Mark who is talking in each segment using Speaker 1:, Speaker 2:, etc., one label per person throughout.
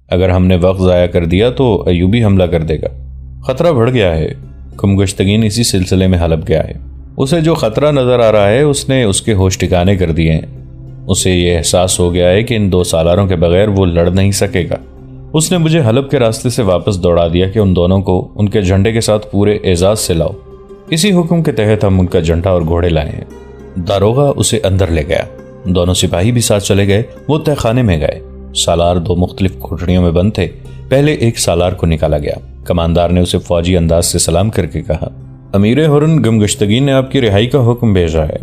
Speaker 1: اگر ہم نے وقت ضائع کر دیا تو ایوبی حملہ کر دے گا۔ خطرہ بڑھ گیا ہے۔ گمگشتگین اسی سلسلے میں حلب گیا ہے۔ اسے جو خطرہ نظر آ رہا ہے اس نے اس کے ہوش ٹھکانے کر دیے ہیں۔ اسے یہ احساس ہو گیا ہے کہ ان 2 سالاروں کے بغیر وہ لڑ نہیں سکے گا۔ اس نے مجھے حلب کے راستے سے واپس دوڑا دیا کہ ان دونوں کو ان کے جھنڈے کے ساتھ پورے اعزاز سے لاؤ۔ اسی حکم کے تحت ہم ان کا جھنڈا اور گھوڑے لائے ہیں۔ داروغہ اسے اندر لے گیا۔ دونوں سپاہی بھی ساتھ چلے گئے۔ وہ تہ خانے میں گئے۔ سالار 2 مختلف کوٹڑیوں میں بند تھے۔ پہلے ایک سالار کو نکالا گیا۔ کماندار نے اسے فوجی انداز سے سلام کر کے کہا، امیر ہرن گمگشتگین نے آپ کی رہائی کا حکم بھیجا ہے۔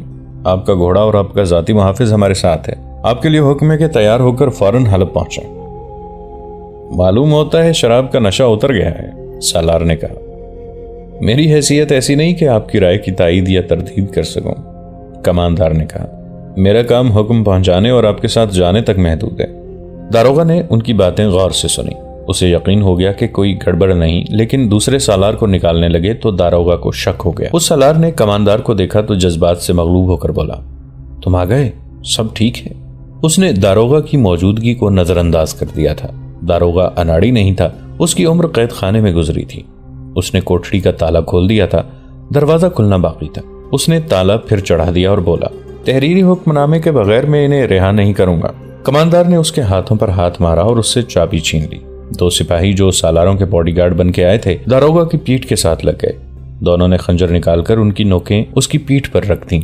Speaker 1: آپ کا گھوڑا اور آپ کا ذاتی محافظ ہمارے ساتھ ہے۔ آپ کے لیے حکم ہے کہ تیار ہو کر فوراً حلب پہنچیں۔ معلوم ہوتا ہے شراب کا نشہ اتر گیا ہے، سالار نے کہا۔ میری حیثیت ایسی نہیں کہ آپ کی رائے کی تائید یا تردید کر سکوں، کماندار نے کہا۔ میرا کام حکم پہنچانے اور آپ کے ساتھ جانے تک محدود ہے۔ داروغہ نے ان کی باتیں غور سے سنی۔ اسے یقین ہو گیا کہ کوئی گڑبڑ نہیں، لیکن دوسرے سالار کو نکالنے لگے تو داروغہ کو شک ہو گیا۔ اس سالار نے کماندار کو دیکھا تو جذبات سے مغلوب ہو کر بولا، تم آ گئے، سب ٹھیک ہے۔ اس نے داروغہ کی موجودگی کو نظر انداز کر دیا تھا۔ داروغہ اناڑی نہیں تھا، اس کی عمر قید خانے میں گزری تھی۔ اس نے کوٹڑی کا تالا کھول دیا تھا، دروازہ کھلنا باقی تھا۔ اس نے تالا پھر چڑھا دیا اور بولا، تحریری حکم نامے کے بغیر میں انہیں رہا نہیں کروں گا۔ کماندار نے اس کے ہاتھوں پر ہاتھ مارا اور اس سے چابی چھین لی۔ 2 سپاہی جو سالاروں کے باڈی گارڈ بن کے آئے تھے داروغہ کی پیٹھ کے ساتھ لگ گئے۔ دونوں نے خنجر نکال کر ان کی نوکیں اس کی پیٹھ پر رکھ دیں۔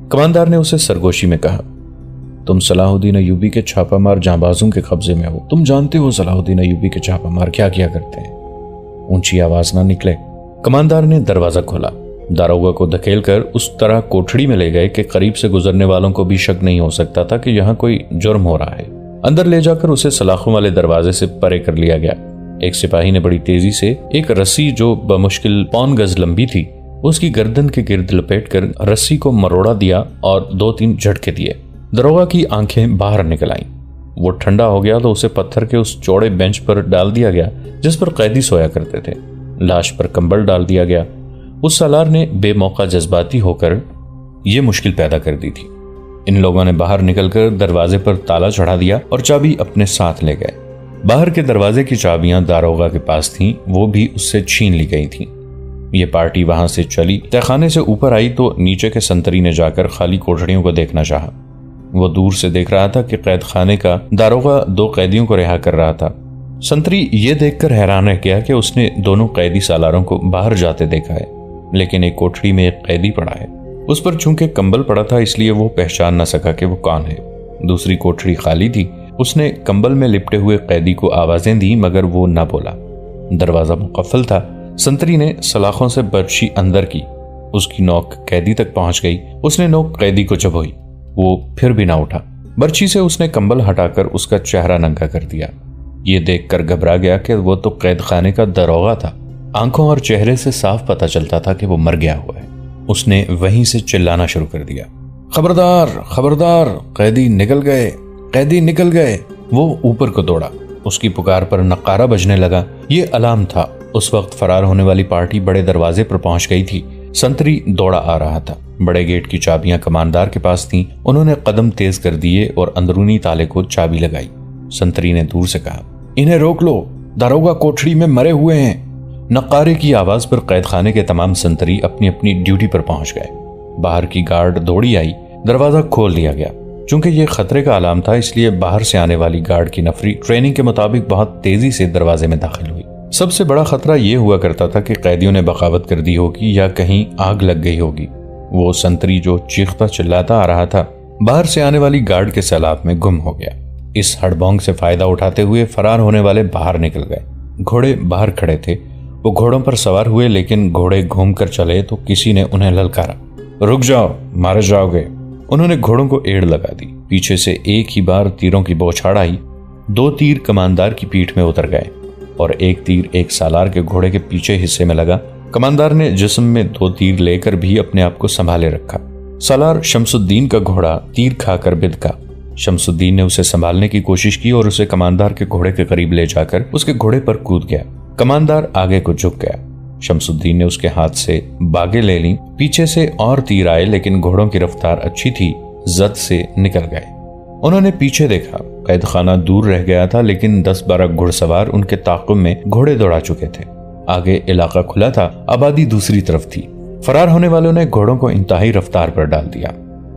Speaker 1: کماندار نے اسے سرگوشی میں کہا، تم صلاح الدین ایوبی کے چھاپہ مار جانبازوں کے قبضے میں ہو۔ تم جانتے ہو صلاح الدین ایوبی کے چھاپہ مار کیا کیا کرتے ہیں۔ اونچی آواز نہ نکلے۔ کماندار نے دروازہ کھولا۔ داروغہ کو دھکیل کر اس طرح کوٹھڑی میں لے گئے کہ قریب سے گزرنے والوں کو بھی شک نہیں ہو سکتا تھا کہ یہاں کوئی جرم ہو رہا ہے۔ اندر لے جا کر اسے سلاخوں والے دروازے سے پرے کر لیا گیا۔ ایک سپاہی نے بڑی تیزی سے ایک رسی جو بمشکل 1 گز لمبی تھی اس کی گردن کے گرد لپیٹ کر رسی کو مروڑا دیا اور 2-3 جھٹکے دیے۔ داروغہ کی آنکھیں باہر نکل آئیں۔ وہ ٹھنڈا ہو گیا تو اسے پتھر کے اس چوڑے بینچ پر ڈال دیا گیا جس پر قیدی سویا کرتے تھے۔ لاش پر کمبل ڈال دیا گیا۔ اس سالار نے بے موقع جذباتی ہو کر یہ مشکل پیدا کر دی تھی۔ ان لوگوں نے باہر نکل کر دروازے پر تالا چڑھا دیا اور چابی اپنے ساتھ لے گئے۔ باہر کے دروازے کی چابیاں داروغہ کے پاس تھیں، وہ بھی اس سے چھین لی گئی تھیں۔ یہ پارٹی وہاں سے چلی، تہخانے سے اوپر آئی تو نیچے کے سنتری نے جا کر خالی کوٹھڑیوں کو دیکھنا چاہا۔ وہ دور سے دیکھ رہا تھا کہ قید خانے کا داروغہ 2 قیدیوں کو رہا کر رہا تھا۔ سنتری یہ دیکھ کر حیران رہ گیا کہ اس نے دونوں قیدی سالاروں کو باہر جاتے دیکھا ہے، لیکن ایک کوٹھڑی میں ایک قیدی پڑا ہے۔ اس پر چونکہ کمبل پڑا تھا اس لیے وہ پہچان نہ سکا کہ وہ کون ہے۔ دوسری کوٹھڑی خالی تھی۔ اس نے کمبل میں لپٹے ہوئے قیدی کو آوازیں دی مگر وہ نہ بولا۔ دروازہ مقفل تھا۔ سنتری نے سلاخوں سے برچی اندر کی۔ اس کی نوک قیدی تک پہنچ گئی۔ اس نے نوک قیدی کو چبھوئی، وہ پھر بھی نہ اٹھا۔ برچی سے اس نے کمبل ہٹا کر اس کا چہرہ ننگا کر دیا۔ یہ دیکھ کر گھبرا گیا کہ وہ تو قید خانے کا داروغہ تھا۔ آنکھوں اور چہرے سے صاف پتہ چلتا تھا کہ وہ مر گیا ہوا ہے۔ اس نے وہیں سے چلانا شروع کر دیا، خبردار خبردار، قیدی نکل گئے، قیدی نکل گئے۔ وہ اوپر کو دوڑا۔ اس کی پکار پر نقارہ بجنے لگا۔ یہ الارم تھا۔ اس وقت فرار ہونے والی پارٹی بڑے دروازے پر پہنچ گئی تھی۔ سنتری دوڑا آ رہا تھا۔ بڑے گیٹ کی چابیاں کماندار کے پاس تھیں۔ انہوں نے قدم تیز کر دیے اور اندرونی تالے کو چابی لگائی۔ سنتری نے دور سے کہا، انہیں روک لو، داروغہ کوٹھڑی میں مرے ہوئے ہیں۔ نقارے کی آواز پر قید خانے کے تمام سنتری اپنی اپنی ڈیوٹی پر پہنچ گئے۔ باہر کی گارڈ دوڑی آئی۔ دروازہ کھول دیا گیا۔ چونکہ یہ خطرے کا علام تھا اس لیے باہر سے آنے والی گارڈ کی نفری ٹریننگ کے مطابق بہت تیزی سے دروازے میں داخل ہوئی۔ سب سے بڑا خطرہ یہ ہوا کرتا تھا کہ قیدیوں نے بغاوت کر دی ہوگی یا کہیں آگ لگ گئی ہوگی۔ وہ سنتری جو چیختا چلاتا آ رہا تھا باہر سے آنے والی گارڈ کے سیلاب میں گم ہو گیا۔ اس ہڑبونگ سے فائدہ اٹھاتے ہوئے فرار ہونے والے باہر نکل گئے۔ گھوڑے باہر کھڑے تھے۔ وہ گھوڑوں پر سوار ہوئے لیکن گھوڑے گھوم کر چلے تو کسی نے انہیں للکارا، رک جاؤ، مارے جاؤ گے۔ انہوں نے گھوڑوں کو ایڑ لگا دی۔ پیچھے سے ایک ہی بار تیروں کی بوچھاڑ آئی۔ 2 تیر کماندار کی پیٹھ میں اتر گئے اور ایک تیر ایک سالار کے گھوڑے کے پیچھے حصے میں لگا۔ کماندار نے جسم میں 2 تیر لے کر بھی اپنے آپ کو سنبھالے رکھا۔ سالار شمس الدین کا گھوڑا تیر کھا کر بدکا۔ شمس الدین نے اسے سنبھالنے کی کوشش کی اور اسے کماندار کے گھوڑے کے قریب لے جا کر اس کے گھوڑے پر کود گیا۔ کماندار آگے کو جھک گیا۔ شمس الدین نے اس کے ہاتھ سے باگیں لے لیں۔ پیچھے سے اور تیر آئے لیکن گھوڑوں کی رفتار اچھی تھی، زد سے نکل گئے۔ انہوں نے پیچھے دیکھا۔ قید خانہ دور رہ گیا تھا، لیکن 10-12 گھڑ سوار ان کے تعاقب میں گھوڑے دوڑا چکے تھے۔ آگے علاقہ کھلا تھا، آبادی دوسری طرف تھی۔ فرار ہونے والوں نے گھوڑوں کو انتہائی رفتار پر ڈال دیا۔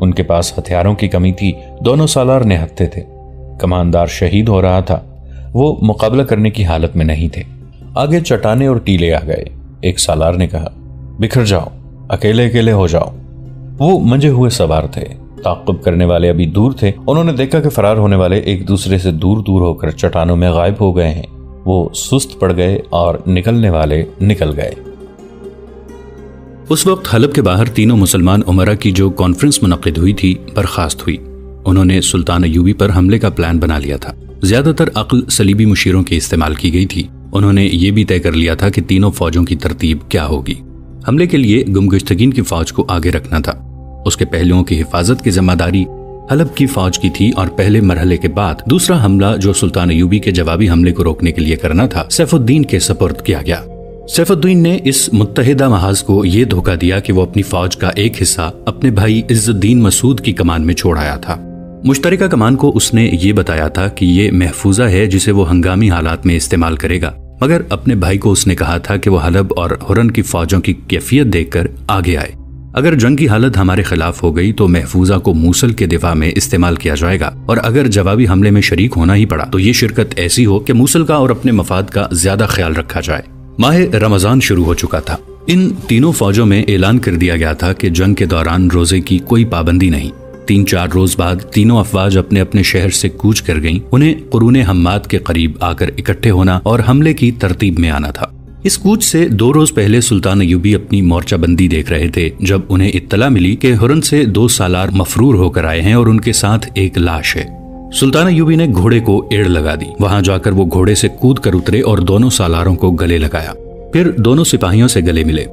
Speaker 1: ان کے پاس ہتھیاروں کی کمی تھی، دونوں سالار نہتے تھے۔ کماندار شہید ہو رہا تھا، وہ مقابلہ کرنے کی حالت میں نہیں تھے۔ آگے چٹانیں اور ٹیلے آ گئے۔ ایک سالار نے کہا، بکھر جاؤ، اکیلے اکیلے ہو جاؤ۔ وہ منجے ہوئے سوار تھے، تعاقب کرنے والے ابھی دور تھے۔ انہوں نے دیکھا کہ فرار ہونے والے ایک دوسرے سے دور دور ہو کر چٹانوں میں غائب ہو گئے ہیں۔ وہ سست پڑ گئے اور نکلنے والے نکل گئے۔
Speaker 2: اس وقت حلب کے باہر تینوں مسلمان امراء کی جو کانفرنس منعقد ہوئی تھی برخاست ہوئی۔ انہوں نے سلطان ایوبی پر حملے کا پلان بنا لیا تھا۔ زیادہ تر عقل صلیبی مشیروں کی استعمال کی گئی تھی۔ انہوں نے یہ بھی طے کر لیا تھا کہ تینوں فوجوں کی ترتیب کیا ہوگی۔ حملے کے لیے گمگشتگین کی فوج کو آگے رکھنا تھا۔ اس کے پہلوؤں کی حفاظت کی ذمہ داری حلب کی فوج کی تھی، اور پہلے مرحلے کے بعد دوسرا حملہ جو سلطان ایوبی کے جوابی حملے کو روکنے کے لیے کرنا تھا، سیف الدین کے سپرد کیا گیا۔ سیف الدین نے اس متحدہ محاذ کو یہ دھوکہ دیا کہ وہ اپنی فوج کا ایک حصہ اپنے بھائی عز الدین مسعود کی کمان میں چھوڑ آیا تھا۔ مشترکہ کمان کو اس نے یہ بتایا تھا کہ یہ محفوظہ ہے جسے وہ ہنگامی حالات میں استعمال کرے گا، مگر اپنے بھائی کو اس نے کہا تھا کہ وہ حلب اور ہرن کی فوجوں کی کیفیت دیکھ کر آگے آئے۔ اگر جنگ کی حالت ہمارے خلاف ہو گئی تو محفوظہ کو موصل کے دفاع میں استعمال کیا جائے گا، اور اگر جوابی حملے میں شریک ہونا ہی پڑا تو یہ شرکت ایسی ہو کہ موصل کا اور اپنے مفاد کا زیادہ خیال رکھا جائے۔ ماہ رمضان شروع ہو چکا تھا۔ ان تینوں فوجوں میں اعلان کر دیا گیا تھا کہ جنگ کے دوران روزے کی کوئی پابندی نہیں۔ 3-4 روز بعد تینوں افواج اپنے اپنے شہر سے کوچ کر گئیں۔ انہیں قرون حماد کے قریب آ کر اکٹھے ہونا اور حملے کی ترتیب میں آنا تھا۔ اس کوچ سے 2 روز پہلے سلطان ایوبی اپنی مورچہ بندی دیکھ رہے تھے جب انہیں اطلاع ملی کہ ہرن سے 2 سالار مفرور ہو کر آئے ہیں اور ان کے ساتھ ایک لاش ہے۔ سلطان ایوبی نے گھوڑے کو ایڑ لگا دی۔ وہاں جا کر وہ گھوڑے سے کود کر اترے اور دونوں سالاروں کو گلے لگایا۔ پھر دونوں سپاہیوں سے گلے ملے۔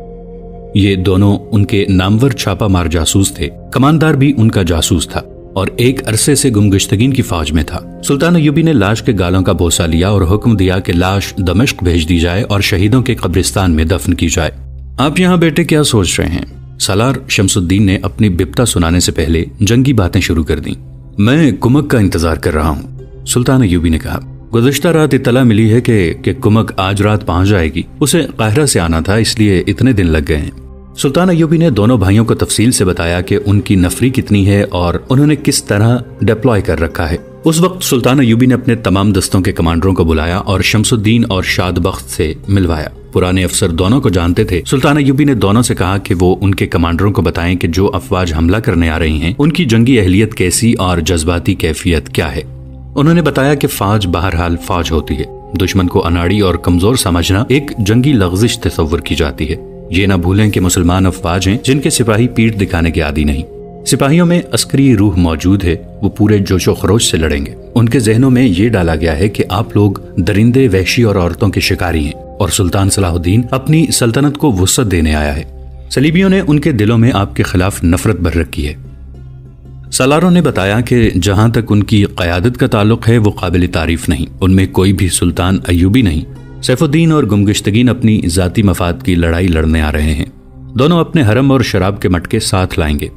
Speaker 2: یہ دونوں ان کے نامور چھاپا مار جاسوس تھے۔ کماندار بھی ان کا جاسوس تھا اور ایک عرصے سے گمگشتگین کی فوج میں تھا۔ سلطان ایوبی نے لاش کے گالوں کا بوسہ لیا اور حکم دیا کہ لاش دمشق بھیج دی جائے اور شہیدوں کے قبرستان میں دفن کی جائے۔ آپ یہاں بیٹے کیا سوچ رہے ہیں؟ سالار شمس الدین نے اپنی بپتا سنانے سے پہلے جنگی باتیں شروع کر دیں۔ میں کمک کا انتظار کر رہا ہوں، سلطان ایوبی نے کہا۔ گزشتہ رات اطلاع ملی ہے کہ کمک آج رات پہنچ جائے گی۔ اسے قاہرہ سے آنا تھا، اس لیے اتنے دن لگ گئے ہیں۔ سلطان ایوبی نے دونوں بھائیوں کو تفصیل سے بتایا کہ ان کی نفری کتنی ہے اور انہوں نے کس طرح ڈپلوائے کر رکھا ہے۔ اس وقت سلطان ایوبی نے اپنے تمام دستوں کے کمانڈروں کو بلایا اور شمس الدین اور شاد بخت سے ملوایا۔ پرانے افسر دونوں کو جانتے تھے۔ سلطان ایوبی نے دونوں سے کہا کہ وہ ان کے کمانڈروں کو بتائیں کہ جو افواج حملہ کرنے آ رہی ہیں ان کی جنگی اہلیت کیسی اور جذباتی کیفیت کیا ہے۔ انہوں نے بتایا کہ فوج بہرحال فوج ہوتی ہے۔ دشمن کو اناڑی اور کمزور سمجھنا ایک جنگی لغزش تصور کی جاتی ہے۔ یہ نہ بھولیں کہ مسلمان افواج ہیں جن کے سپاہی پیٹھ دکھانے کے عادی نہیں۔ سپاہیوں میں عسکری روح موجود ہے، وہ پورے جوش و خروش سے لڑیں گے۔ ان کے ذہنوں میں یہ ڈالا گیا ہے کہ آپ لوگ درندے، وحشی اور عورتوں کے شکاری ہیں، اور سلطان صلاح الدین اپنی سلطنت کو وسعت دینے آیا ہے۔ صلیبیوں نے ان کے دلوں میں آپ کے خلاف نفرت بھر رکھی ہے۔ سالاروں نے بتایا کہ جہاں تک ان کی قیادت کا تعلق ہے وہ قابل تعریف نہیں، ان میں کوئی بھی سلطان ایوبی نہیں۔ سیف الدین اور گمگشتگین اپنی ذاتی مفاد کی لڑائی لڑنے آ رہے ہیں۔ دونوں اپنے حرم اور شراب کے مٹکے ساتھ لائیں گے۔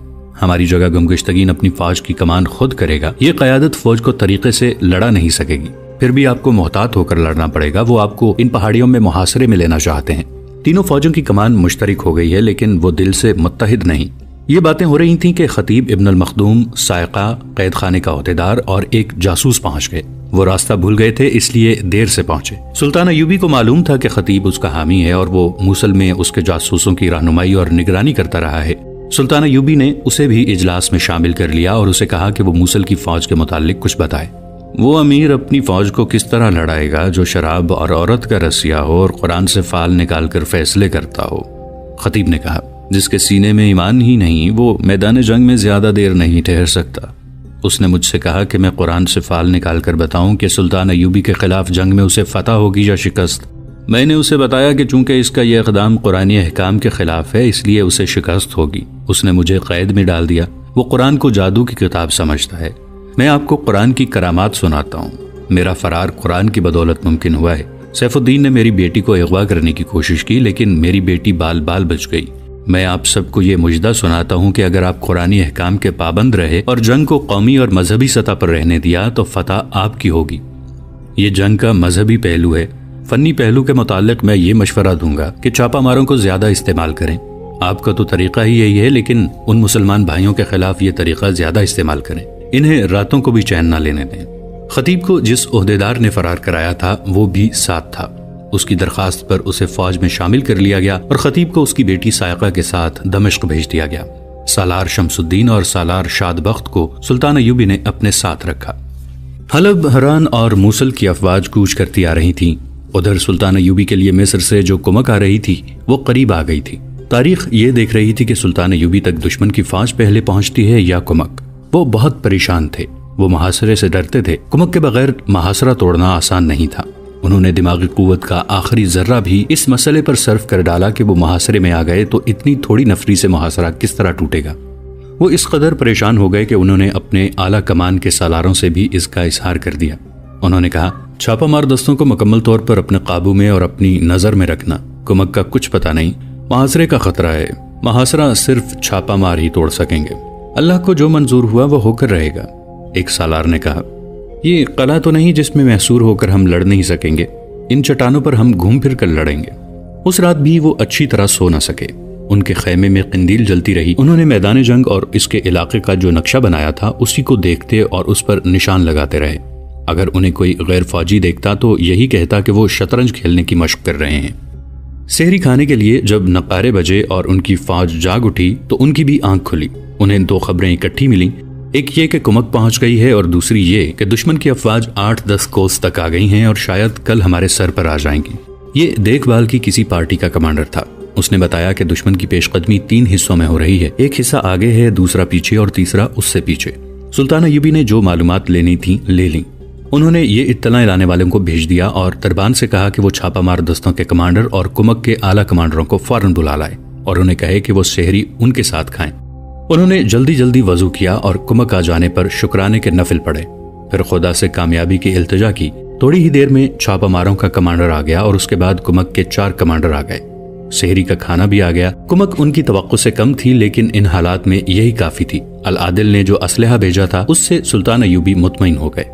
Speaker 2: ہماری جگہ گمگشتگین اپنی فوج کی کمان خود کرے گا۔ یہ قیادت فوج کو طریقے سے لڑا نہیں سکے گی، پھر بھی آپ کو محتاط ہو کر لڑنا پڑے گا۔ وہ آپ کو ان پہاڑیوں میں محاصرے میں لینا چاہتے ہیں۔ تینوں فوجوں کی کمان مشترک ہو گئی ہے، لیکن وہ دل سے متحد نہیں۔ یہ باتیں ہو رہی تھیں کہ خطیب ابن المخدوم، سائقہ، قید خانے کا عہدیدار اور ایک جاسوس پہنچ گئے۔ وہ راستہ بھول گئے تھے، اس لیے دیر سے پہنچے۔ سلطان ایوبی کو معلوم تھا کہ خطیب اس کا حامی ہے اور وہ موصل میں اس کے جاسوسوں کی رہنمائی اور نگرانی کرتا رہا ہے۔ سلطان ایوبی نے اسے بھی اجلاس میں شامل کر لیا اور اسے کہا کہ وہ موصل کی فوج کے متعلق کچھ بتائے۔ وہ امیر اپنی فوج کو کس طرح لڑائے گا جو شراب اور عورت کا رسیا ہو اور قرآن سے فال نکال کر فیصلے کرتا ہو؟ خطیب نے کہا، جس کے سینے میں ایمان ہی نہیں وہ میدان جنگ میں زیادہ دیر نہیں ٹھہر سکتا۔ اس نے مجھ سے کہا کہ میں قرآن سے فال نکال کر بتاؤں کہ سلطان ایوبی کے خلاف جنگ میں اسے فتح ہوگی یا شکست۔ میں نے اسے بتایا کہ چونکہ اس کا یہ اقدام قرآنی احکام کے خلاف ہے اس لیے اسے شکست ہوگی۔ اس نے مجھے قید میں ڈال دیا۔ وہ قرآن کو جادو کی کتاب سمجھتا ہے۔ میں آپ کو قرآن کی کرامات سناتا ہوں۔ میرا فرار قرآن کی بدولت ممکن ہوا ہے۔ سیف الدین نے میری بیٹی کو اغوا کرنے کی کوشش کی لیکن میری بیٹی بال بال بچ گئی۔ میں آپ سب کو یہ مجدہ سناتا ہوں کہ اگر آپ قرآنی احکام کے پابند رہے اور جنگ کو قومی اور مذہبی سطح پر رہنے دیا تو فتح آپ کی ہوگی۔ یہ جنگ کا مذہبی پہلو ہے۔ فنی پہلو کے متعلق میں یہ مشورہ دوں گا کہ چھاپہ ماروں کو زیادہ استعمال کریں۔ آپ کا تو طریقہ ہی یہی ہے، لیکن ان مسلمان بھائیوں کے خلاف یہ طریقہ زیادہ استعمال کریں۔ انہیں راتوں کو بھی چین نہ لینے دیں۔ خطیب کو جس عہدیدار نے فرار کرایا تھا وہ بھی ساتھ تھا۔ اس کی درخواست پر اسے فوج میں شامل کر لیا گیا اور خطیب کو اس کی بیٹی سائقہ کے ساتھ دمشق بھیج دیا گیا۔ سالار شمس الدین اور سالار شاد بخت کو سلطان ایوبی نے اپنے ساتھ رکھا۔ حلب، حران اور موصل کی افواج کوچ کرتی آ رہی تھیں۔ ادھر سلطان ایوبی کے لیے مصر سے جو کمک آ رہی تھی وہ قریب آ گئی تھی۔ تاریخ یہ دیکھ رہی تھی کہ سلطان ایوبی تک دشمن کی فوج پہلے پہنچتی ہے یا کمک۔ وہ بہت پریشان تھے۔ وہ محاصرے سے ڈرتے تھے۔ کمک کے بغیر محاصرہ توڑنا آسان نہیں تھا۔ انہوں نے دماغی قوت کا آخری ذرہ بھی اس مسئلے پر صرف کر ڈالا کہ وہ محاصرے میں آ گئے تو اتنی تھوڑی نفری سے محاصرہ کس طرح ٹوٹے گا۔ وہ اس قدر پریشان ہو گئے کہ انہوں نے اپنے اعلیٰ کمان کے سالاروں سے بھی اس کا اظہار کر دیا۔ انہوں نے کہا، چھاپہ مار دستوں کو مکمل طور پر اپنے قابو میں اور اپنی نظر میں رکھنا۔ کمک کا کچھ پتہ نہیں، محاصرے کا خطرہ ہے۔ محاصرہ صرف چھاپہ مار ہی توڑ سکیں گے۔ اللہ کو جو منظور ہوا وہ ہو کر رہے گا۔ ایک سالار نے کہا، یہ قلعہ تو نہیں جس میں محصور ہو کر ہم لڑ نہیں سکیں گے۔ ان چٹانوں پر ہم گھوم پھر کر لڑیں گے۔ اس رات بھی وہ اچھی طرح سو نہ سکے۔ ان کے خیمے میں قندیل جلتی رہی۔ انہوں نے میدان جنگ اور اس کے علاقے کا جو نقشہ بنایا تھا اسی کو دیکھتے اور اس پر نشان لگاتے رہے۔ اگر انہیں کوئی غیر فوجی دیکھتا تو یہی کہتا کہ وہ شطرنج کھیلنے کی مشق کر رہے ہیں۔ سحری کھانے کے لیے جب نقارے بجے اور ان کی فوج جاگ اٹھی تو ان کی بھی آنکھ کھلی۔ انہیں دو خبریں اکٹھی ملیں، ایک یہ کہ کمک پہنچ گئی ہے اور دوسری یہ کہ دشمن کی افواج 8-10 کوس تک آ گئی ہیں اور شاید کل ہمارے سر پر آ جائیں گی۔ یہ دیکھ بھال کی کسی پارٹی کا کمانڈر تھا۔ اس نے بتایا کہ دشمن کی پیش قدمی 3 حصوں میں ہو رہی ہے، ایک حصہ آگے ہے، دوسرا پیچھے اور تیسرا اس سے پیچھے۔ سلطان ایوبی نے جو معلومات لینی تھیں لے لیں۔ انہوں نے یہ اطلاع لانے والوں کو بھیج دیا اور دربان سے کہا کہ وہ چھاپہ مار دستوں کے کمانڈر اور کمک کے اعلیٰ کمانڈروں کو فوراً بلا لائے اور انہیں کہے کہ وہ سحری ان کے ساتھ کھائیں۔ انہوں نے جلدی جلدی وضو کیا اور کمک آ جانے پر شکرانے کے نفل پڑھے، پھر خدا سے کامیابی کی التجا کی۔ تھوڑی ہی دیر میں چھاپہ ماروں کا کمانڈر آ گیا اور اس کے بعد کمک کے 4 کمانڈر آ گئے۔ سحری کا کھانا بھی آ گیا۔ کمک ان کی توقع سے کم تھی لیکن ان حالات میں یہی کافی تھی۔ العادل نے جو اسلحہ بھیجا تھا اس سے سلطان ایوبی مطمئن ہو گئے۔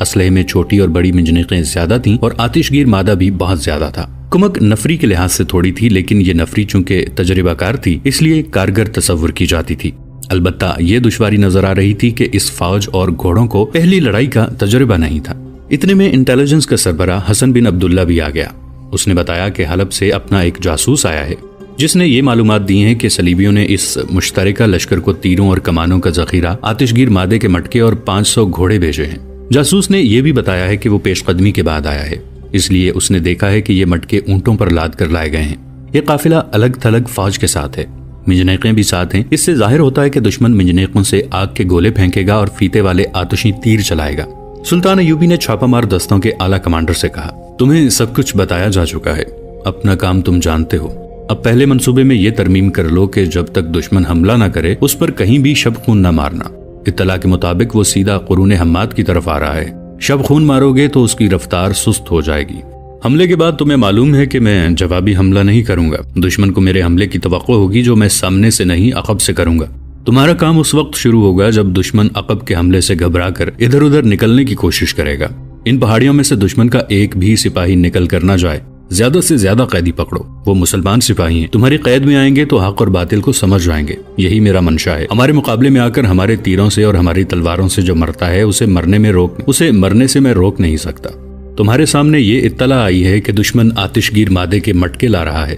Speaker 2: اسلحے میں چھوٹی اور بڑی منجنیقیں زیادہ تھیں اور آتش گیر مادہ بھی بہت زیادہ تھا۔ کمک نفری کے لحاظ سے تھوڑی تھی لیکن یہ نفری چونکہ تجربہ کار تھی اس لیے کارگر تصور کی جاتی تھی۔ البتہ یہ دشواری نظر آ رہی تھی کہ اس فوج اور گھوڑوں کو پہلی لڑائی کا تجربہ نہیں تھا۔ اتنے میں انٹیلیجنس کا سربراہ حسن بن عبداللہ بھی آ گیا۔ اس نے بتایا کہ حلب سے اپنا ایک جاسوس آیا ہے جس نے یہ معلومات دی ہیں کہ صلیبیوں نے اس مشترکہ لشکر کو تیروں اور کمانوں کا ذخیرہ، آتش گیر مادے کے مٹکے اور 500 گھوڑے بھیجے ہیں۔ جاسوس نے یہ بھی بتایا ہے کہ وہ پیش قدمی کے بعد آیا ہے، اس لیے اس نے دیکھا ہے کہ یہ مٹکے اونٹوں پر لاد کر لائے گئے ہیں۔ یہ قافلہ الگ تھلگ فوج کے ساتھ ہے، منجنیقیں بھی ساتھ ہیں۔ اس سے ظاہر ہوتا ہے کہ دشمن منجنیقوں سے آگ کے گولے پھینکے گا اور فیتے والے آتشی تیر چلائے گا۔ سلطان ایوبی نے چھاپہ مار دستوں کے اعلیٰ کمانڈر سے کہا، تمہیں سب کچھ بتایا جا چکا ہے، اپنا کام تم جانتے ہو۔ اب پہلے منصوبے میں یہ ترمیم کر لو کہ جب تک دشمن حملہ نہ کرے اس پر کہیں بھی شب خون نہ مارنا۔ اطلاع کے مطابق وہ سیدھا قرون حماد کی طرف آ رہا ہے۔ شب خون مارو گے تو اس کی رفتار سست ہو جائے گی۔ حملے کے بعد تمہیں معلوم ہے کہ میں جوابی حملہ نہیں کروں گا۔ دشمن کو میرے حملے کی توقع ہوگی جو میں سامنے سے نہیں عقب سے کروں گا۔ تمہارا کام اس وقت شروع ہوگا جب دشمن عقب کے حملے سے گھبرا کر ادھر ادھر نکلنے کی کوشش کرے گا۔ ان پہاڑیوں میں سے دشمن کا ایک بھی سپاہی نکل کر نہ جائے۔ زیادہ سے زیادہ قیدی پکڑو، وہ مسلمان سپاہی ہیں، تمہاری قید میں آئیں گے تو حق اور باطل کو سمجھ جائیں گے۔ یہی میرا منشا ہے۔ ہمارے مقابلے میں آ کر ہمارے تیروں سے اور ہماری تلواروں سے جو مرتا ہے اسے مرنے سے میں روک نہیں سکتا۔ تمہارے سامنے یہ اطلاع آئی ہے کہ دشمن آتش گیر مادے کے مٹکے لا رہا ہے۔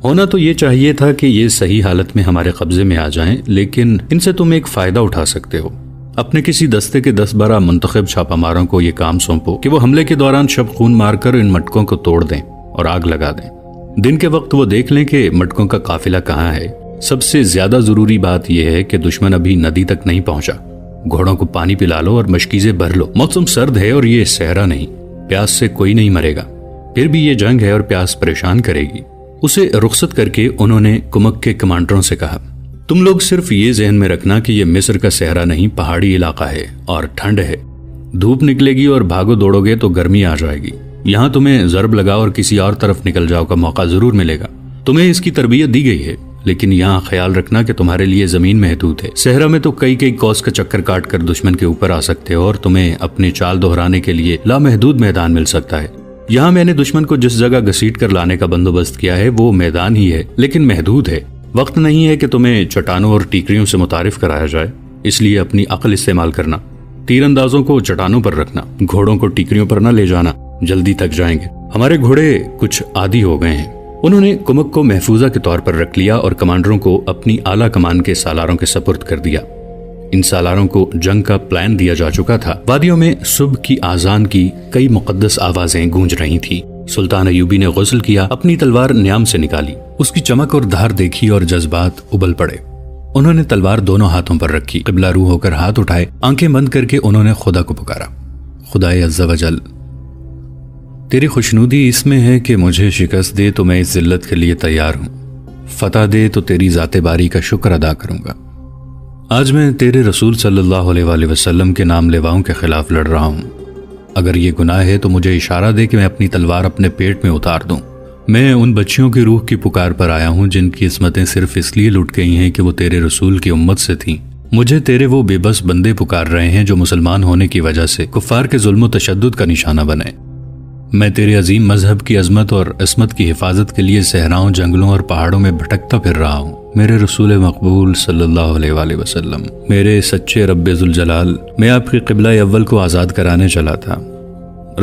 Speaker 2: ہونا تو یہ چاہیے تھا کہ یہ صحیح حالت میں ہمارے قبضے میں آ جائیں، لیکن ان سے تم ایک فائدہ اٹھا سکتے ہو۔ اپنے کسی دستے کے 10-12 منتخب چھاپہ ماروں کو یہ کام سونپو کہ وہ حملے کے دوران شب خون مار کر ان مٹکوں کو توڑ دیں اور آگ لگا دیں۔ دن کے وقت وہ دیکھ لیں کہ مٹکوں کا قافلہ کہاں ہے۔ سب سے زیادہ ضروری بات یہ ہے کہ دشمن ابھی ندی تک نہیں پہنچا۔ گھوڑوں کو پانی پلا لو اور مشکیزیں بھر لو۔ موسم سرد ہے اور یہ صحرا نہیں، پیاس سے کوئی نہیں مرے گا۔ پھر بھی یہ جنگ ہے اور پیاس پریشان کرے گی۔ اسے رخصت کر کے انہوں نے کمک کے کمانڈروں سے کہا، تم لوگ صرف یہ ذہن میں رکھنا کہ یہ مصر کا صحرا نہیں، پہاڑی علاقہ ہے اور ٹھنڈ ہے۔ دھوپ نکلے گی اور بھاگو دوڑو گے تو گرمی آ جائے گی۔ یہاں تمہیں ضرب لگا اور کسی اور طرف نکل جاؤ کا موقع ضرور ملے گا۔ تمہیں اس کی تربیت دی گئی ہے، لیکن یہاں خیال رکھنا کہ تمہارے لیے زمین محدود ہے. صحرا میں تو کئی کوس کا چکر کاٹ کر دشمن کے اوپر آ سکتے ہو اور تمہیں اپنی چال دہرانے کے لیے لامحدود میدان مل سکتا ہے. یہاں میں نے دشمن کو جس جگہ گھسیٹ کر لانے کا بندوبست کیا ہے وہ میدان ہی ہے لیکن محدود ہے. وقت نہیں ہے کہ تمہیں چٹانوں اور ٹیکریوں سے متعارف کرایا جائے، اس لیے اپنی عقل استعمال کرنا. تیر اندازوں کو چٹانوں پر رکھنا، گھوڑوں کو ٹیکریوں پر نہ لے جانا، جلدی تک جائیں گے. ہمارے گھوڑے کچھ عادی ہو گئے ہیں. انہوں نے کمک کو محفوظہ کے طور پر رکھ لیا اور کمانڈروں کو اپنی اعلیٰ کمان کے سالاروں کے سپرد کر دیا. ان سالاروں کو جنگ کا پلان دیا جا چکا تھا. وادیوں میں صبح کی آذان کی کئی مقدس آوازیں گونج رہی تھیں. سلطان ایوبی نے غسل کیا، اپنی تلوار نیام سے نکالی، اس کی چمک اور دھار دیکھی اور جذبات ابل پڑے. انہوں نے تلوار دونوں ہاتھوں پر رکھی، قبلہ رو ہو کر ہاتھ اٹھائے، آنکھیں بند کر کے انہوں نے خدا کو پکارا. خدائے عز و جل، تیری خوشنودی اس میں ہے کہ مجھے شکست دے تو میں اس ذلت کے لیے تیار ہوں، فتح دے تو تیری ذات باری کا شکر ادا کروں گا. آج میں تیرے رسول صلی اللہ علیہ وآلہ وسلم کے نام لیواؤں کے خلاف لڑ رہا ہوں. اگر یہ گناہ ہے تو مجھے اشارہ دے کہ میں اپنی تلوار اپنے پیٹ میں اتار دوں. میں ان بچیوں کی روح کی پکار پر آیا ہوں جن کی عصمتیں صرف اس لیے لٹ گئی ہیں کہ وہ تیرے رسول کی امت سے تھیں. مجھے تیرے وہ بے بس بندے پکار رہے ہیں جو مسلمان ہونے کی وجہ سے کفار کے ظلم و تشدد کا نشانہ بنے. میں تیرے عظیم مذہب کی عظمت اور عصمت کی حفاظت کے لیے صحراؤں، جنگلوں اور پہاڑوں میں بھٹکتا پھر رہا ہوں. میرے رسول مقبول صلی اللہ علیہ وآلہ وسلم، میرے سچے رب ذوالجلال، میں آپ کی قبلہ اول کو آزاد کرانے چلا تھا.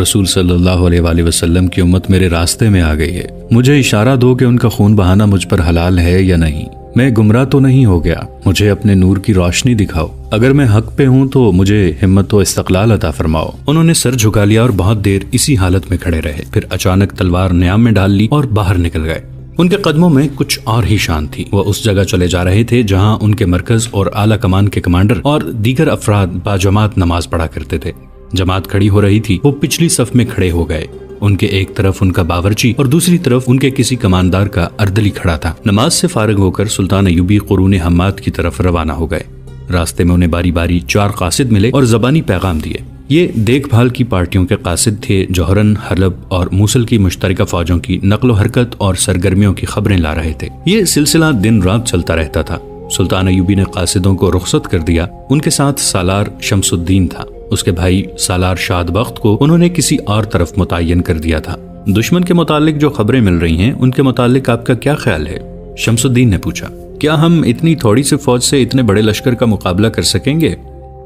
Speaker 2: رسول صلی اللہ علیہ وآلہ وسلم کی امت میرے راستے میں آ گئی ہے. مجھے اشارہ دو کہ ان کا خون بہانا مجھ پر حلال ہے یا نہیں. میں گمراہ تو نہیں ہو گیا. مجھے اپنے نور کی روشنی دکھاؤ. اگر میں حق پہ ہوں تو مجھے ہمت و استقلال عطا فرماؤ. انہوں نے سر جھکا لیا اور بہت دیر اسی حالت میں کھڑے رہے. پھر اچانک تلوار نیام میں ڈال لی اور باہر نکل گئے. ان کے قدموں میں کچھ اور ہی شان تھی. وہ اس جگہ چلے جا رہے تھے جہاں ان کے مرکز اور اعلیٰ کمان کے کمانڈر اور دیگر افراد باجماعت نماز پڑھا کرتے تھے. جماعت کھڑی ہو رہی تھی. وہ پچھلی صف میں کھڑے ہو گئے. ان کے ایک طرف ان کا باورچی اور دوسری طرف ان کے کسی کماندار کا اردلی کھڑا تھا. نماز سے فارغ ہو کر سلطان ایوبی قرون حماد کی طرف روانہ ہو گئے. راستے میں انہیں باری باری 4 قاصد ملے اور زبانی پیغام دیے. یہ دیکھ بھال کی پارٹیوں کے قاصد تھے. جوہرن، حلب اور موصل کی مشترکہ فوجوں کی نقل و حرکت اور سرگرمیوں کی خبریں لا رہے تھے. یہ سلسلہ دن رات چلتا رہتا تھا. سلطان ایوبی نے قاصدوں کو رخصت کر دیا. ان کے ساتھ سالار شمس الدین تھا. اس کے بھائی سالار شاد بخت کو انہوں نے کسی اور طرف متعین کر دیا تھا. دشمن کے متعلق جو خبریں مل رہی ہیں ان کے متعلق آپ کا کیا خیال ہے؟ شمس الدین نے پوچھا. کیا ہم اتنی تھوڑی سی فوج سے اتنے بڑے لشکر کا مقابلہ کر سکیں گے؟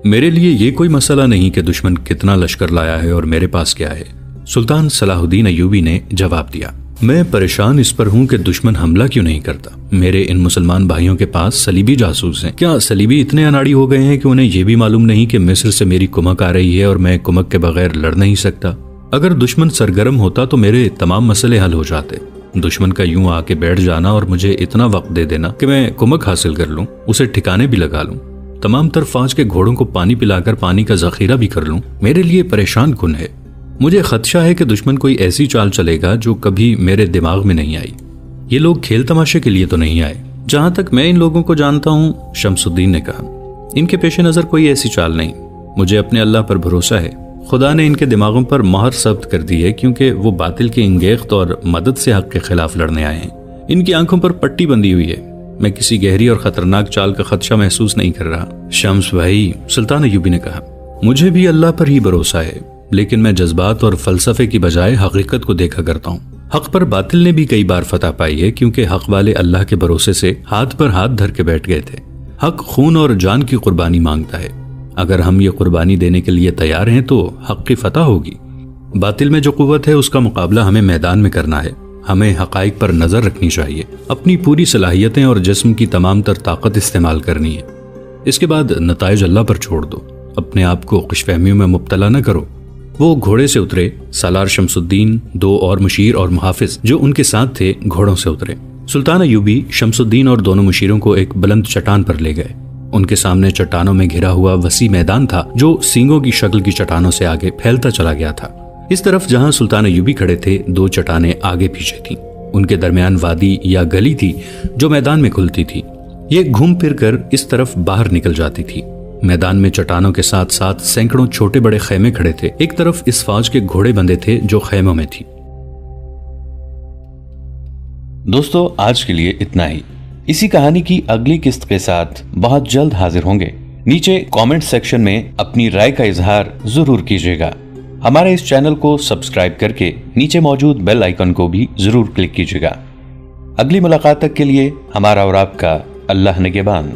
Speaker 2: میرے لیے یہ کوئی مسئلہ نہیں کہ دشمن کتنا لشکر لایا ہے اور میرے پاس کیا ہے. سلطان صلاح الدین ایوبی نے جواب دیا. میں پریشان اس پر ہوں کہ دشمن حملہ کیوں نہیں کرتا. میرے ان مسلمان بھائیوں کے پاس صلیبی جاسوس ہیں. کیا صلیبی اتنے اناڑی ہو گئے ہیں کہ انہیں یہ بھی معلوم نہیں کہ مصر سے میری کمک آ رہی ہے اور میں کمک کے بغیر لڑ نہیں سکتا؟ اگر دشمن سرگرم ہوتا تو میرے تمام مسئلے حل ہو جاتے. دشمن کا یوں آ کے بیٹھ جانا اور مجھے اتنا وقت دے دینا کہ میں کمک حاصل کر لوں، اسے ٹھکانے بھی لگا لوں، تمام تر فوج کے گھوڑوں کو پانی پلا کر پانی کا ذخیرہ بھی کر لوں، میرے لیے پریشان کن ہے. مجھے خدشہ ہے کہ دشمن کوئی ایسی چال چلے گا جو کبھی میرے دماغ میں نہیں آئی. یہ لوگ کھیل تماشے کے لیے تو نہیں آئے. جہاں تک میں ان لوگوں کو جانتا ہوں، شمس الدین نے کہا، ان کے پیش نظر کوئی ایسی چال نہیں. مجھے اپنے اللہ پر بھروسہ ہے. خدا نے ان کے دماغوں پر مہر ثبت کر دی ہے کیونکہ وہ باطل کی انگیخت اور مدد سے حق کے خلاف لڑنے آئے ہیں. ان کی آنکھوں پر پٹی بندھی ہوئی ہے. میں کسی گہری اور خطرناک چال کا خدشہ محسوس نہیں کر رہا. شمس بھائی، سلطان ایوبی نے کہا، مجھے بھی اللہ پر ہی بھروسہ ہے، لیکن میں جذبات اور فلسفے کی بجائے حقیقت کو دیکھا کرتا ہوں. حق پر باطل نے بھی کئی بار فتح پائی ہے کیونکہ حق والے اللہ کے بھروسے سے ہاتھ پر ہاتھ دھر کے بیٹھ گئے تھے. حق خون اور جان کی قربانی مانگتا ہے. اگر ہم یہ قربانی دینے کے لیے تیار ہیں تو حق کی فتح ہوگی. باطل میں جو قوت ہے اس کا مقابلہ ہمیں میدان میں کرنا ہے. ہمیں حقائق پر نظر رکھنی چاہیے، اپنی پوری صلاحیتیں اور جسم کی تمام تر طاقت استعمال کرنی ہے. اس کے بعد نتائج اللہ پر چھوڑ دو. اپنے آپ کو خوش فہمیوں میں مبتلا نہ کرو. وہ گھوڑے سے اترے. سالار شمس الدین، 2 اور مشیر اور محافظ جو ان کے ساتھ تھے گھوڑوں سے اترے. سلطان ایوبی شمس الدین اور دونوں مشیروں کو ایک بلند چٹان پر لے گئے. ان کے سامنے چٹانوں میں گھرا ہوا وسیع میدان تھا جو سینگوں کی شکل کی چٹانوں سے آگے پھیلتا چلا گیا تھا. اس طرف جہاں سلطان ایوبی کھڑے تھے 2 چٹانیں آگے پیچھے تھیں. ان کے درمیان وادی یا گلی تھی جو میدان میں کھلتی تھی. یہ گھوم پھر کر اس طرف باہر نکل جاتی تھی. میدان میں چٹانوں کے ساتھ ساتھ سینکڑوں چھوٹے بڑے خیمے کھڑے تھے. ایک طرف اس فوج کے گھوڑے بندے تھے جو خیموں میں تھی.
Speaker 1: دوستو، آج کے لیے اتنا ہی. اسی کہانی کی اگلی قسط کے ساتھ بہت جلد حاضر ہوں گے۔ نیچے کامنٹ سیکشن میں اپنی رائے کا اظہار ضرور کیجیے گا۔ ہمارے اس چینل کو سبسکرائب کر کے نیچے موجود بیل آئیکن کو بھی ضرور کلک کیجیے گا۔ اگلی ملاقات تک کے لیے ہمارا اور آپ کا اللہ نگہبان۔